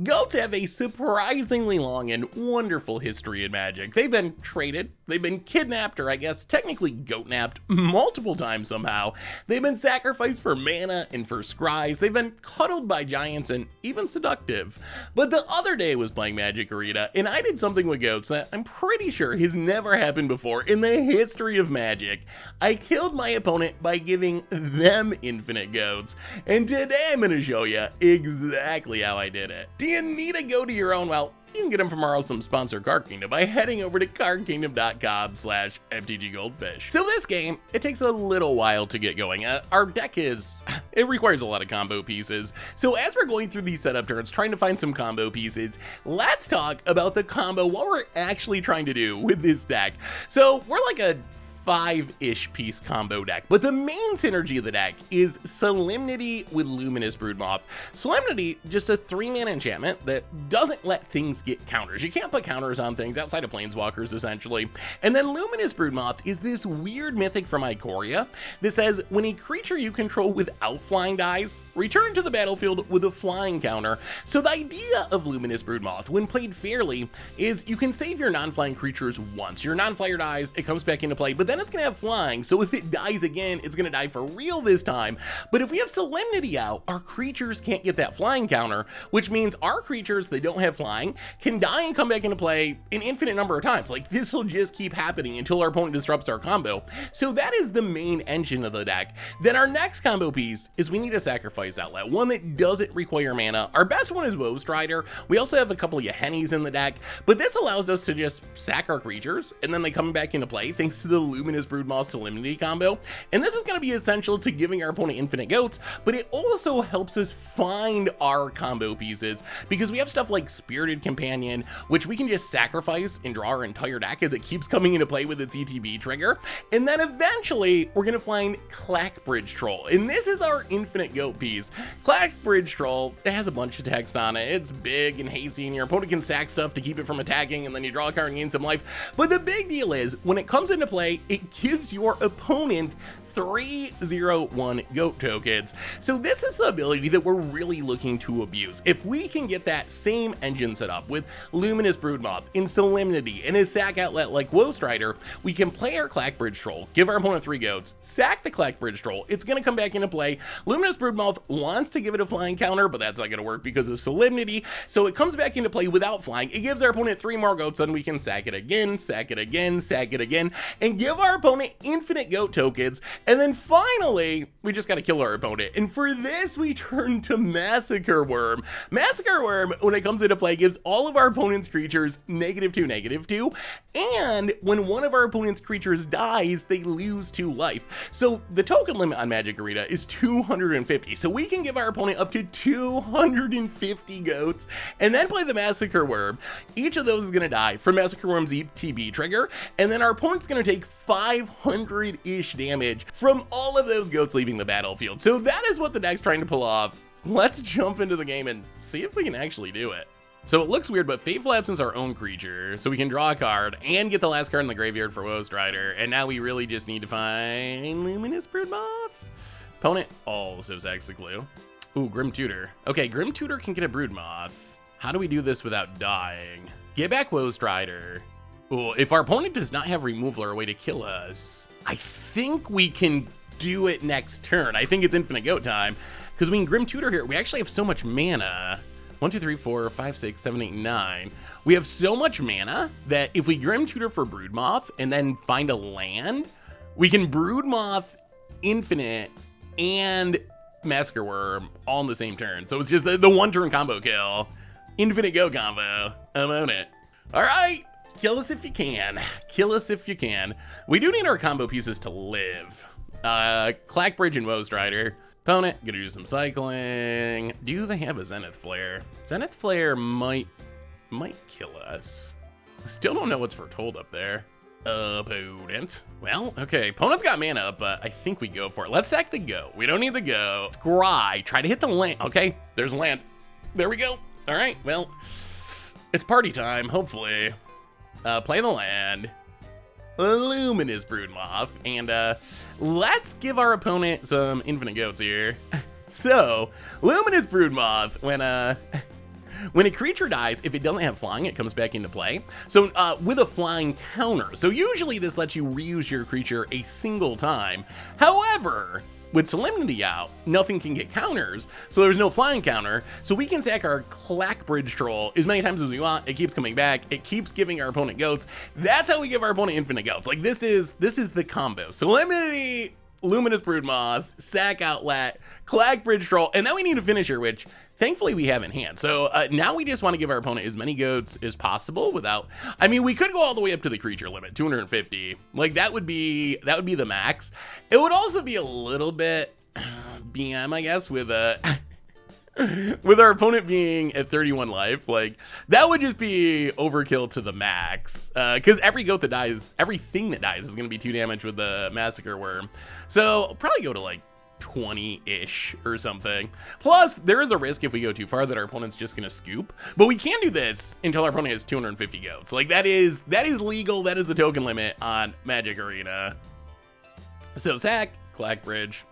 Goats have a surprisingly long and wonderful history in Magic. They've been traded, they've been kidnapped, or I guess technically goat-napped multiple times somehow. They've been sacrificed for mana and for scries. They've been cuddled by giants and even seductive. But the other day I was playing Magic Arena, and I did something with goats that I'm pretty sure has never happened before in the history of Magic. I killed my opponent by giving them infinite goats, and today I'm going to show you exactly how I did it. Do you need to go to your own? Well, you can get them from our awesome sponsor, Card Kingdom, by heading over to cardkingdom.com/MTGGoldfish. So this game, it takes a little while to get going. Our deck it requires a lot of combo pieces. So as we're going through these setup turns, trying to find some combo pieces, let's talk about the combo, what we're actually trying to do with this deck. So we're like a 5-ish piece combo deck, but the main synergy of the deck is Solemnity with Luminous Broodmoth. Solemnity, just a 3-mana enchantment that doesn't let things get counters. You can't put counters on things outside of Planeswalkers, essentially. And then Luminous Broodmoth is this weird mythic from Ikoria that says when a creature you control without flying dies, return it to the battlefield with a flying counter. So the idea of Luminous Broodmoth, when played fairly, is you can save your non-flying creatures once. Your non-flyer dies, it comes back into play, but then it's gonna have flying, so if it dies again, it's gonna die for real this time. But if we have Solemnity out, our creatures can't get that flying counter, which means our creatures that don't have flying can die and come back into play an infinite number of times. Like, this will just keep happening until our opponent disrupts our combo. So that is the main engine of the deck. Then our next combo piece is we need a sacrifice outlet, one that doesn't require mana. Our best one is Woe Strider. We also have a couple of Yahennis in the deck, but this allows us to just sack our creatures, and then they come back into play thanks to the Luminous Broodmoth Solemnity combo. And this is going to be essential to giving our opponent infinite goats, but it also helps us find our combo pieces because we have stuff like Spirited Companion, which we can just sacrifice and draw our entire deck as it keeps coming into play with its ETB trigger. And then eventually we're going to find Clackbridge Troll, and this is our infinite goat piece. Clackbridge Troll, it has a bunch of text on it. It's big and hasty, and your opponent can sack stuff to keep it from attacking, and then you draw a card and gain some life. But the big deal is when it comes into play, it gives your opponent 3/0/1 goat tokens. So this is the ability that we're really looking to abuse. If we can get that same engine set up with Luminous Broodmoth in Solemnity and a sack outlet like Woe Strider, we can play our Clackbridge Troll, give our opponent 3 goats, sack the Clackbridge Troll, it's going to come back into play. Luminous Broodmoth wants to give it a flying counter, but that's not going to work because of Solemnity, so it comes back into play without flying. It gives our opponent 3 more goats, and we can sack it again, sack it again, sack it again, and give our opponent infinite goat tokens. And then finally, we just got to kill our opponent. And for this, we turn to Massacre Worm. Massacre Worm, when it comes into play, gives all of our opponent's creatures -2/-2. And when one of our opponent's creatures dies, they lose 2 life. So the token limit on Magic Arena is 250. So we can give our opponent up to 250 goats and then play the Massacre Worm. Each of those is going to die from Massacre Worm's ETB trigger. And then our opponent's going to take 500-ish damage from all of those goats leaving the battlefield. So that is what the deck's trying to pull off. Let's jump into the game and see if we can actually do it. So it looks weird, but Fateful Absence is our own creature, so we can draw a card and get the last card in the graveyard for Woe Strider, and now we really just need to find Luminous Broodmoth. Opponent also sacks the clue. Ooh, Grim Tutor. Okay, Grim Tutor can get a Broodmoth. How do we do this without dying? Get back Woe Strider. Ooh, if our opponent does not have removal or a way to kill us, I think we can do it next turn. I think it's infinite goat time, because we can Grim Tutor here. We actually have so much mana. 1, 2, 3, 4, 5, 6, 7, 8, 9. We have so much mana that if we Grim Tutor for Broodmoth and then find a land, we can Broodmoth infinite and Massacre Worm all in the same turn. So it's just the 1-turn combo kill. Infinite go combo. I'm on it. All right. Kill us if you can. Kill us if you can. We do need our combo pieces to live. Clackbridge and Woe Strider. Opponent, gonna do some cycling. Do they have a Zenith Flare? Zenith Flare might kill us. Still don't know what's foretold up there. Opponent. Well, okay, opponent's got mana up, but I think we go for it. Let's sack the go. We don't need the go. Scry, try to hit the land. Okay, there's land. There we go. All right, well, it's party time, hopefully. Play the land. Luminous Broodmoth, and let's give our opponent some infinite goats here. So, Luminous Broodmoth, When a creature dies, if it doesn't have flying, it comes back into play. So with a flying counter. So usually this lets you reuse your creature a single time. However, with Solemnity out, nothing can get counters, so there's no flying counter, so we can sack our Clackbridge Troll as many times as we want. It keeps coming back, it keeps giving our opponent goats. That's how we give our opponent infinite goats. Like, this is the combo. Solemnity, Luminous Broodmoth, sack Outlet, Clackbridge Troll, and then we need a finisher, which thankfully we have in hand. So now we just want to give our opponent as many goats as possible without, I mean, we could go all the way up to the creature limit, 250. Like, that would be the max. It would also be a little bit BM, I guess, with with our opponent being at 31 life. Like, that would just be overkill to the max, because every goat that dies, everything that dies is going to be 2 damage with the Massacre Worm. So I'll probably go to like 20-ish or something. Plus, there is a risk if we go too far that our opponent's just gonna scoop. But we can do this until our opponent has 250 goats. Like, that is legal. That is the token limit on Magic Arena. So sack, Clackbridge,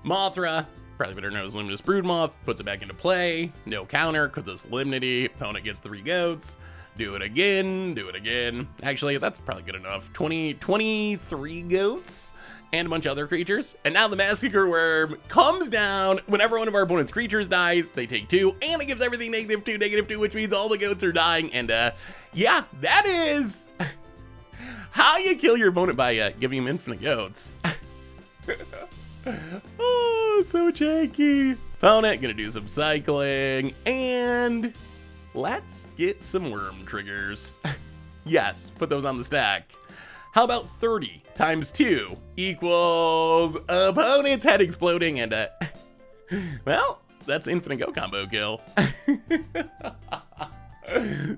Mothra, probably better known as Luminous Broodmoth, puts it back into play. No counter because of Solemnity. Opponent gets 3 goats. Do it again, do it again. Actually, that's probably good enough. 23 goats and a bunch of other creatures. And now the Massacre Worm comes down. Whenever one of our opponent's creatures dies, they take 2, and it gives everything -2, which means all the goats are dying. And yeah, that is how you kill your opponent, by giving him infinite goats. Oh, so janky. Opponent gonna do some cycling, and let's get some worm triggers. Yes, put those on the stack. How about 30 times 2 equals opponent's head exploding, and well, that's infinite go combo kill.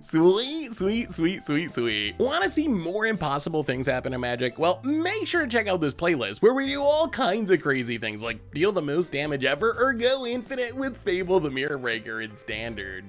Sweet, sweet, sweet, sweet, sweet. Want to see more impossible things happen in Magic? Well, make sure to check out this playlist where we do all kinds of crazy things like deal the most damage ever or go infinite with Fable the Mirror Breaker in Standard.